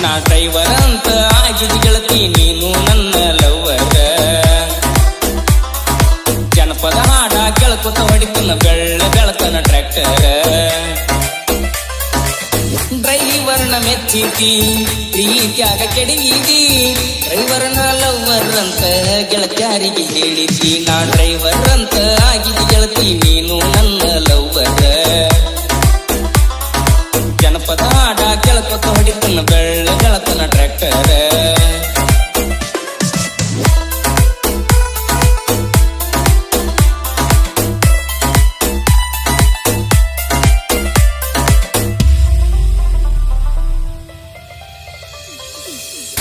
ನಾ ಡ್ರೈವರ್ ಅಂತ ಆಗಿದ್ ಗೆಳತಿ ನೀನು ನನ್ನ ಲವ್ವರ. ಜನಪದ ಹಾಡ ಕೇಳ್ಕೊತ ಹೊಡಿತನ ಬೆಳ್ಳ ಬೆಳತನ ಟ್ರ್ಯಾಕ್ಟರ್. ಡ್ರೈವರ್ನ ಮೆಚ್ಚಿತಿ ಪ್ರೀತ್ಯಾಗ ಕೆಡವಿದಿ, ಡ್ರೈವರ್ನ ಲವ್ವರ್ ಅಂತ ಗೆಳತ್ಯಾರಿಗೆ ಹೇಳಿದಿ. ನಾ ಡ್ರೈವರ್ ಅಂತ ಆಗಿದ್ ಗೆಳತಿ ನೀನು ನನ್ನ ಲವ್ವರ. ಜನಪದ ಹಾಡ ಕೇಳ್ಕೊತ ಹೊಡಿತನ ಬೆಳ್ಳ ಬೆಳತನ ಟ್ರ್ಯಾಕ್ಟರ್.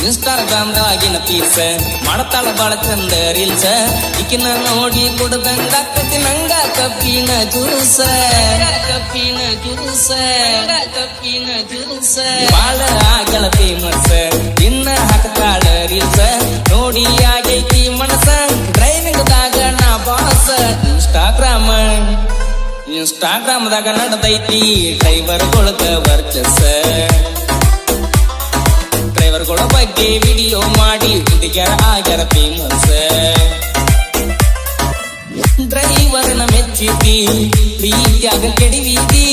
ಇನ್ಸ್ಟಾಗ್ರಾಮ್ದಾಗಿನ ಪೀಸ ಮಾಡ್ತಾಳ ಬಾಳ ಚಂದ ರೀಲ್ಸ. ಈಕಿನ ನೋಡಿ ಕುಡ್ದಂಗಾಕತಿ ನಂಗ ಕಬ್ಬಿನ ಜ್ಯೂಸ. ಕಬ್ಬಿನ ಜ್ಯೂಸ ಕಬ್ಬಿನ ಜ್ಯೂಸ ಬಾಳ ಆಗಲ ಫೇಮಸ್. ಇನ್ನ ಹಾಕ್ತಾಳ ರೀಲ್ಸ ನೋಡಿ ಆಗೈತಿ ಮನಸ. ಡ್ರೈವಿಂಗ್ದಾಗ ನಾ ಬಾಸ. ಇನ್ಸ್ಟಾಗ್ರಾಮ್ದಾಗ ನಡೆದೈತಿ ಡ್ರೈವರ್ಗೊಳಗ ವರ್ಚಸ್ಸ. ಡ್ರೈವರ್ಗಳ ಬಗ್ಗೆ ವಿಡಿಯೋ ಮಾಡಿ ಹುಡುಗ್ಯಾರ ಆಗ್ಯಾರ ಫೇಮಸ್. ಡ್ರೈವರ್ನ ಮೆಚ್ಚಿದಿ ಪ್ರೀತ್ಯಾಗ ಕೆಡವಿದಿ,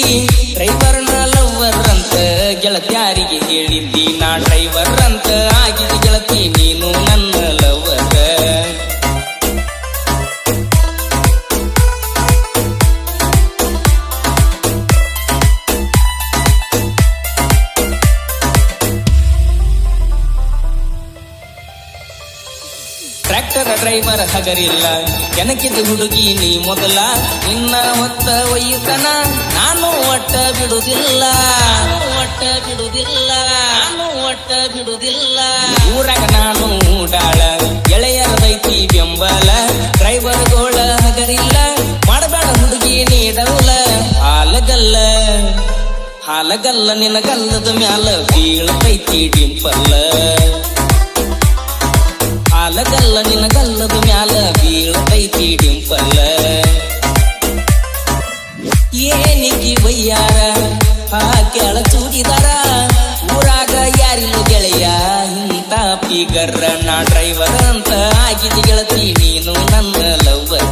ಡ್ರೈವರ್ನ ಲವ್ವರ್ ಅಂತ ಗೆಳತ್ಯಾರಿಗೆ ಹೇಳಿದ್ದಿ. ನಾ ಡ್ರೈವರ್ ಅಂತ ಆಗಿದ ಗೆಳತಿ ನೀನು ನನ್ನ ಲವ್ವರ್. ಟ್ರ್ಯಾಕ್ಟರ್ ಡ್ರೈವರ್ ಹಗರಿಲ್ಲ ಕೆನಕಿದ ಹುಡುಗಿ ನೀ ಮೊದಲ. ನಿನ್ನ ಹೊತ್ತ ಒಯ್ಯತನ ನಾನು ಒಟ್ಟ ಬಿಡುದಿಲ್ಲ. ಒಟ್ಟ ಬಿಡುದಿಲ್ಲ ನಾನು ಒಟ್ಟ ಬಿಡುದಿಲ್ಲ. ಊರಾಗ ನಾನು ಡಾಳ ಎಳೆಯರದೈತಿ ಬೆಂಬಲ. ಡ್ರೈವರ್ಗೋಳ ಹಗರಿಲ್ಲ ಮಾಡಬೇಡ ಹುಡುಗಿ ನೀಡವಲ. ಹಾಲಗಲ್ಲ ನಿನ್ನ ಗಲ್ಲದ ಮ್ಯಾಲ ಬೀಳತೈತಿ ಡಿಂಪಲ್ಲ. ಹಾಲಗಲ್ಲ ನಿನ್ನ ಗಲ್ಲದ ಮ್ಯಾಲ ಬೀಳತೈತಿ ಡಿಂಪಲ್ಲ. ಏನಿಕ್ಕಿ ವಯ್ಯಾರ ಹಾಕ್ಯಾಳ ಚೂಡಿದಾರ. ಊರಾಗ ಯಾರಿಲ್ಲ ಗೆಳೆಯ ಇಂತ ಫಿಗರ್. ನಾ ಡ್ರೈವರ್ ಅಂತ ಆಗಿದ ಗೆಳತಿ ನೀನು ನನ್ನ ಲವ್ವರ್.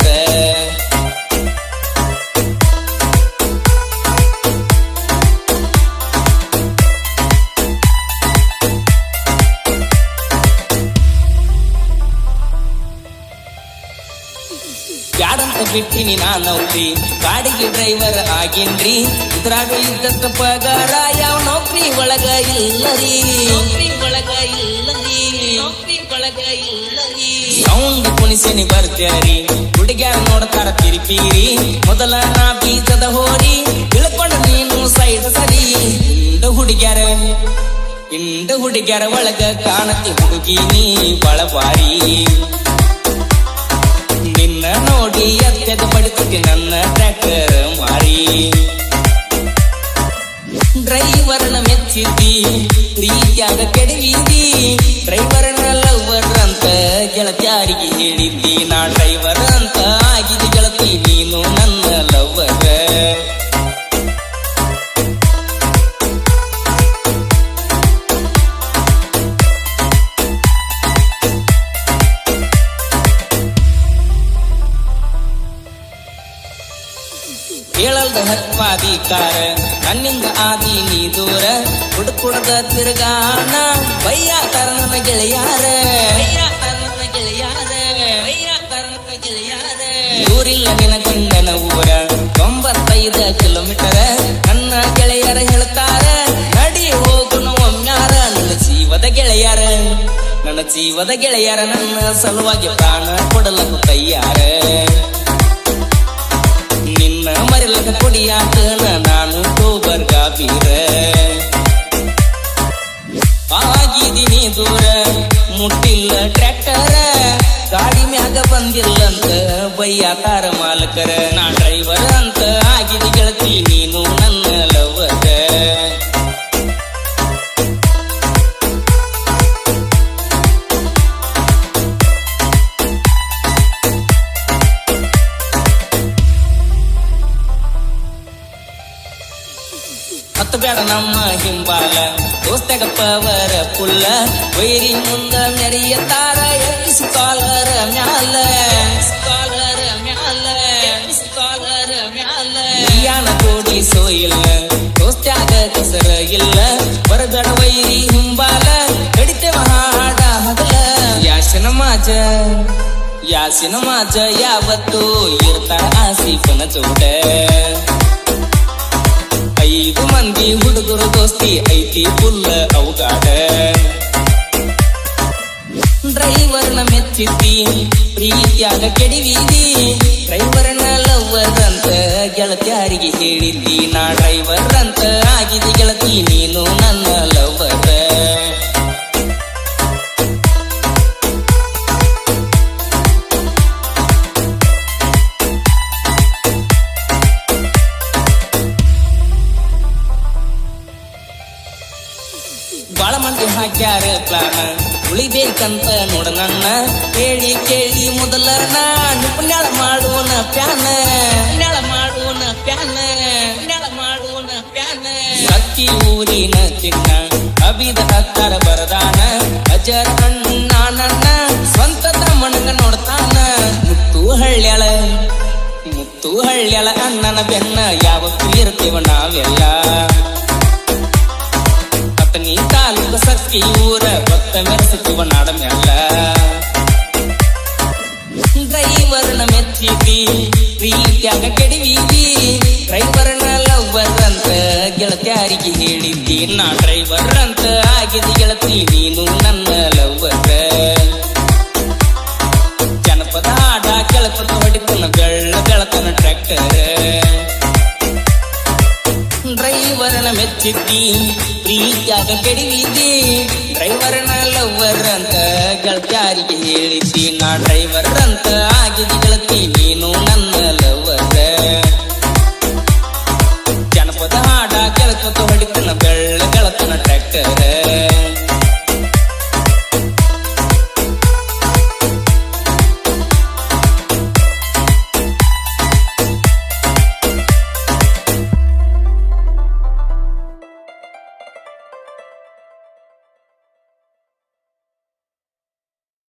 ಯಾರಂತ ಬಿಟ್ಟಿನಿ ನಾನೌರಿ ಗಾಡಿಗೆ ಡ್ರೈವರ್ ಆಗೇನ್ರಿ. ಇದ್ರಾಗ ಇದ್ದಷ್ಟ ಪಗಾರ ಯಾವ ನೌಕರಿ ಒಳಗ ಇಲ್ಲರಿ. ನೌಕರಿ ಒಳಗ ಇಲ್ಲರಿ. ನೌಕರಿ ಒಳಗ ಇಲ್ಲರಿ. ಸೌಂಡ್ ಕುಣಿಸೇನಿ ಬರ್ತ್ಯಾರಿ ಹುಡುಗ್ಯಾರ ನೋಡ್ತಾರ ಕಿರಿಕಿರಿ. ಮೊದಲ ನಾ ಬೀಜದ ಹೋರಿ ತಿಳ್ಕೊಂಡು ನೀನು ಸೈಡ್ ಸರಿ. ಹಿಂಡ ಹುಡುಗ್ಯಾರ ಒಳಗ ಕಾಣತಿ ಹುಡುಗಿ ನೀ ಬಳವಾರಿ. ನಿನ್ನ ನೋಡಿ ಅತ್ಯದ ಪಡಿತಕ್ಕೆ ನನ್ನ ಟ್ರ್ಯಾಕ್ಟರ್ ಮಾರಿ. ಡ್ರೈವರ್ನ ಮೆಚ್ಚಿದಿ ಪ್ರೀತ್ಯಾಗ ಕೆಡವಿದಿ, ಡ್ರೈವರ್ನ ಲವ್ವರ್ ಅಂತ ಗೆಳತ್ಯಾರಿಗೆ ಹೇಳಿದ್ದಿ. ನಾ ಡ್ರೈವರ್ ಅಂತ ಆಗಿದ ಗೆಳತಿ ನೀನು ನನ್ನ ಲವ್ವರ್. ಹೇಳಲ್ದ ಹತ್ವಾಧಿಕಾರ ನನ್ನಿಂದ ಆದಿ ನೀ ದೂರ. ಹುಡುಕುಡದ ತಿರುಗಾಣ ಬಯ್ಯ ತರನ ಗೆಳೆಯಾರ. ಊರಿಲ್ಲ ನಿನ ಗಂಡನ ಊರ 95 ಕಿಲೋಮೀಟರ್. ನನ್ನ ಗೆಳೆಯರ ಹೇಳ್ತಾರ ನಡಿ ಹೋಗುಣ ಒಮ್ಮ್ಯಾರ. ನನ್ನ ಜೀವದ ಗೆಳೆಯರ ನನ್ನ ಸಲುವಾಗಿ ಪ್ರಾಣ ಕೊಡಲಕ್ಕ ತಯ್ಯಾರ. ನಿನ್ನ ಮರಿಲಕ ಕೊಡಿಯಾತನ ನಾನು ಟೋಬರ್ ಗಾಬೀರ. ಆಗಿದ್ದೀನಿ ದೂರ ಮುಟ್ಟಿಲ್ಲ ಟ್ರ್ಯಾಕ್ಟರ. ಗಾಡಿ ಮ್ಯಾಗ ಬಂದಿಲ್ಲಂತ ಬಯ್ಯಾತಾರ ಮಾಲಕರ. ನಾ ಡ್ರೈವರ್ ಅಂತ ಆಗಿದ ಗೆಳತಿ ನೀನು ನನ್ನ ಲವ್ವರ್. ಹತ್ತು ಬೇಡ ನಮ್ಮ ಹಿಂಬಾಲ ದೋಸ್ತಗ ಪವರ ಪುಲ್ಲ ವೈರಿ ಮುಂದ ಮೆರಿಯತಾರ ಎಸ್ ಕಾಲರ ಮ್ಯಾಲ ಯಾನ ತೋಡಿಸೋ ಇಲ್ಲ ದೋಸ್ತ್ಯಾಗ ಕಸರ ಇಲ್ಲ ಬರಬೇಡ ವೈರಿ ಹಿಂಬಾಲ ಕಡಿತೇವ ಹಾಡ ಹಗಲ ಯಾಸಿನ ಮಾಜ ಯಾವತ್ತು ಇರ್ತಾರ ಆಸಿಫನ ಜೋಡ 5 ಮಂದಿ ಹುಡುಗರು ದೋಸ್ತಿ ಐತಿ ಫುಲ್ಲ ಅವಗಾಡ ಡ್ರೈವರ್ನ ಮೆಚ್ಚಿದ್ದಿ ಪ್ರೀತಿಯಾಗ ಕೆಡಿವಿದಿ ಡ್ರೈವರ್ನ ಲವ್ವರ್ ಅಂತ ಗೆಳತಿಯಾರಿಗೆ ಹೇಳಿದ್ದಿ ನಾ ಡ್ರೈವರ್ ಅಂತ ಆಗಿದೆ ಗೆಳತಿ ನೀನು ನನ್ನ ಲವ್ವರ್ ಬಾಳ ಮಂದಿ ಹಾಕ್ಯಾರ ಪ್ಲಾನ ಉಳಿಬೇಕಂತ ನೋಡ ನನ್ನ ಕೇಳಿ ಕೇಳಿ ಮೊದಲ ಪುಣ್ಯಾಳ ಮಾಡುವನ ಪ್ಯಾನ ಸತ್ತಿ ಊರಿನ ಚಿನ್ನ ಅಬಿದ ಹತ್ತಾರ ಬರದಾನ ಅಜರ ಅಣ್ಣ ನನ್ನ ಸ್ವಂತ ತಮ್ಮನಗ ನೋಡ್ತಾನ ಮುತ್ತು ಹಳ್ಳ್ಯಾಳ ಅಣ್ಣನ ಬೆನ್ನ ಯಾವತ್ತೂ ಇರ್ತೀವ ನಾವೆಲ್ಲ ನೀ ತಾಲೂಕ ಸಕ್ಕಿ ಊರ ಭಕ್ತ ಮೆರೆಸುತ್ತುವ ನಾಡ ಮ್ಯಾಲ ಡ್ರೈವರ್ನ ಮೆಚ್ಚಿದಿ ಪ್ರೀತಿಯಾಗ ಕೆಡವಿದಿ ಡ್ರೈವರ್ನ ಲವ್ವರ್ ಅಂತ ಗೆಳತಿಯಾರಿಗೆ ಹೇಳಿದ್ದಿ ನಾ ಡ್ರೈವರ್ ಅಂತ ಆಗಿದಿ ಗೆಳತಿ ನೀನು ನನ್ನ ಲವ್ವರ್ ಜನಪದ ಹಾಡ ಕೆಳಪದ ಹೊಡಿತನ ಬೆಳತನ ಟ್ರ್ಯಾಕ್ಟರ್ ಡ್ರೈವರ್ನ ಮೆಚ್ಚಿದ್ದಿ ಪ್ರೀತಿಯಾಗ ಕೆಡವಿದಿ ಡ್ರೈವರ್ನ ಲವ್ವರ್ ಅಂತ ಗೆಳತಿಯಾರಿಗೆ ಹೇಳಿದ್ದಿ ನಾ ಡ್ರೈವರ್ ಅಂತ ಆಗಿದಿ ಗೆಳತಿ ನೀನು ನನ್ನ